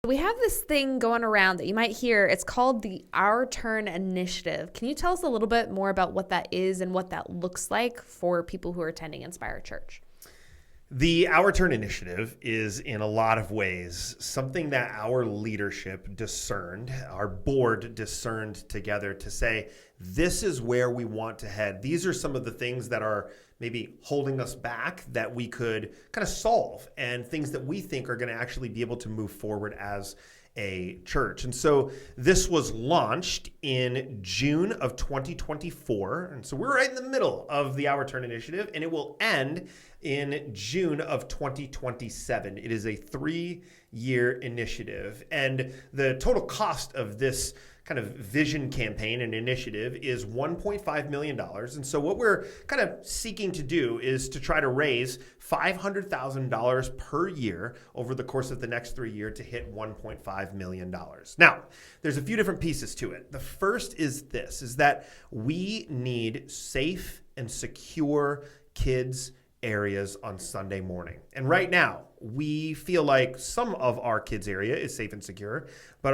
We have this thing going around that you might hear. It's called the Our Turn Initiative. Can you tell us a little bit more about what that is and what that looks like for people who are attending Inspire Church? The Our Turn Initiative is, in a lot of ways, something that our leadership discerned, our board discerned together to say, this is where we want to head. These are some of the things that are maybe holding us back that we could kind of solve, and things that we think are going to actually be able to move forward as a church. And so this was launched in June of 2024. And so we're right in the middle of the Our Turn Initiative, and it will end in June of 2027. It is a 3-year initiative. And the total cost of this kind of vision campaign and initiative is $1.5 million. And so what we're kind of seeking to do is to try to raise $500,000 per year over the course of the next 3 years to hit $1.5 million. Now, there's a few different pieces to it. The first is this, is that we need safe and secure kids areas on Sunday morning. And right now, we feel like some of our kids area is safe and secure, but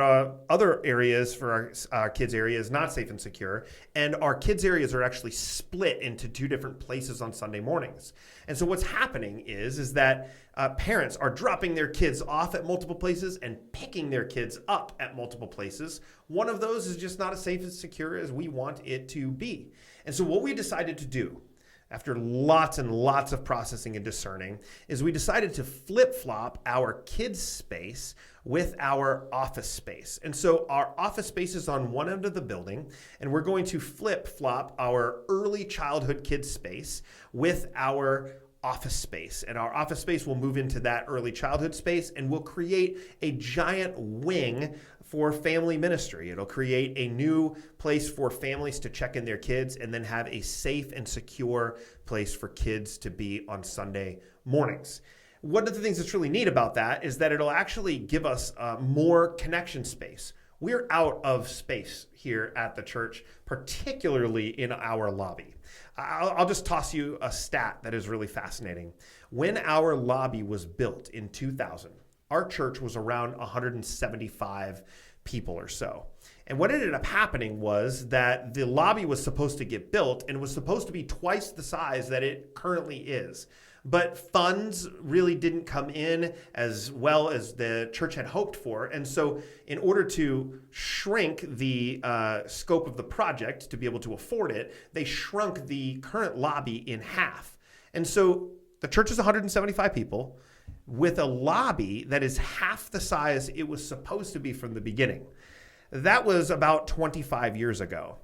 other areas for our kids area is not safe and secure. And our kids areas are actually split into 2 different places on Sunday mornings. And so what's happening is that parents are dropping their kids off at multiple places and picking their kids up at multiple places. One of those is just not as safe and secure as we want it to be. And so what we decided to do, after lots and lots of processing and discerning, is we decided to flip-flop our kids' space with our office space. And so our office space is on one end of the building, and we're going to flip-flop our early childhood kids' space with our office space. And our office space will move into that early childhood space, and we'll create a giant wing for family ministry. It'll create a new place for families to check in their kids and then have a safe and secure place for kids to be on Sunday mornings. One of the things that's really neat about that is that it'll actually give us more connection space. We're out of space here at the church, particularly in our lobby. I'll just toss you a stat that is really fascinating. When our lobby was built in 2000, our church was around 175 people or so. And what ended up happening was that the lobby was supposed to get built and was supposed to be twice the size that it currently is. But funds really didn't come in as well as the church had hoped for. And so in order to shrink the scope of the project to be able to afford it, they shrunk the current lobby in half. And so the church is 175 people with a lobby that is half the size it was supposed to be from the beginning. That was about 25 years ago.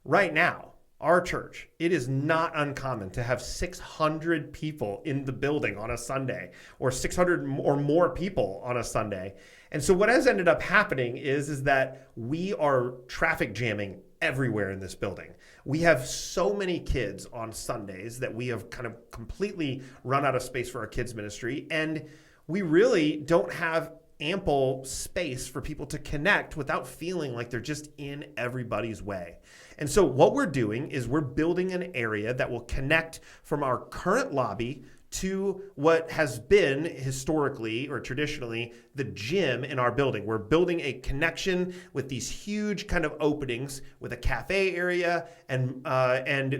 Right now, our church, it is not uncommon to have 600 people in the building on a Sunday, or 600 or more people on a Sunday. And so what has ended up happening is that we are traffic jamming everywhere in this building. We have so many kids on Sundays that we have kind of completely run out of space for our kids ministry. And we really don't have ample space for people to connect without feeling like they're just in everybody's way. And so what we're doing is we're building an area that will connect from our current lobby to what has been historically or traditionally the gym in our building. We're building a connection with these huge kind of openings with a cafe area and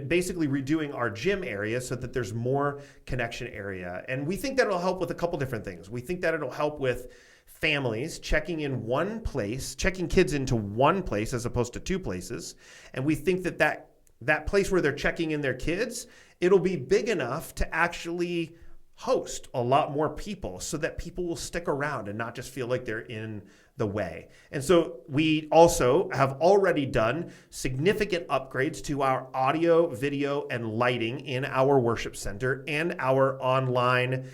basically redoing our gym area so that there's more connection area. And we think that it'll help with a couple different things. We think that it'll help with families checking in one place, checking kids into one place as opposed to 2 places. And we think that place where they're checking in their kids, it'll be big enough to actually host a lot more people so that people will stick around and not just feel like they're in the way. And so we also have already done significant upgrades to our audio, video, and lighting in our worship center and our online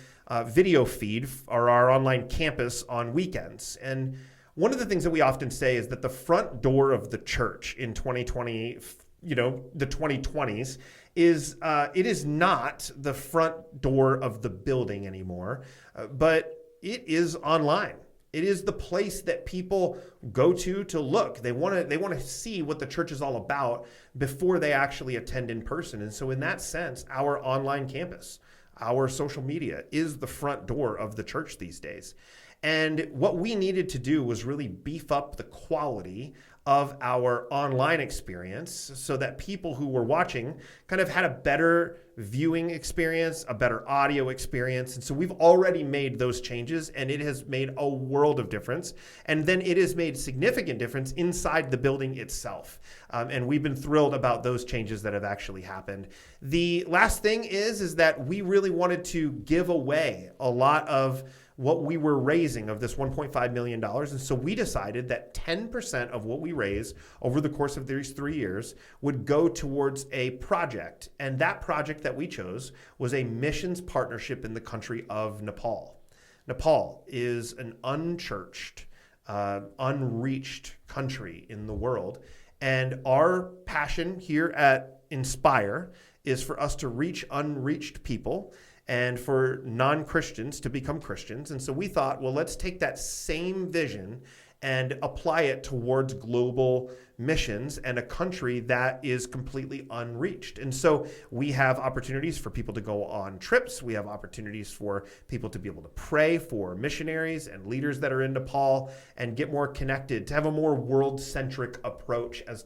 video feed, or our online campus on weekends. And one of the things that we often say is that the front door of the church in 2020, the 2020s, is it is not the front door of the building anymore, but it is online. It is the place that people go to look. They want to see what the church is all about before they actually attend in person. And so in that sense, our online campus, our social media is the front door of the church these days. And what we needed to do was really beef up the quality of our online experience so that people who were watching kind of had a better viewing experience, a better audio experience. And so we've already made those changes, and it has made a world of difference. And then it has made significant difference inside the building itself. And we've been thrilled about those changes that have actually happened. The last thing is that we really wanted to give away a lot of what we were raising of this $1.5 million. And so we decided that 10% of what we raise over the course of these 3 years would go towards a project. And that project that we chose was a missions partnership in the country of Nepal. Nepal is an unchurched, unreached country in the world. And our passion here at Inspire is for us to reach unreached people and for non-Christians to become Christians. And so we thought, well, let's take that same vision and apply it towards global missions and a country that is completely unreached. And so we have opportunities for people to go on trips. We have opportunities for people to be able to pray for missionaries and leaders that are in Nepal and get more connected, to have a more world-centric approach as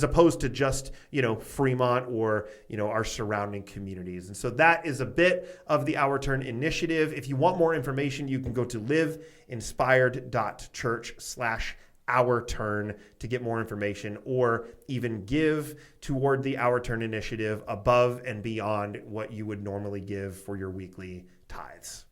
opposed to just, Fremont or, our surrounding communities. And so that is a bit of the Our Turn initiative. If you want more information, you can go to liveinspired.church/Our Turn to get more information, or even give toward the Our Turn initiative above and beyond what you would normally give for your weekly tithes.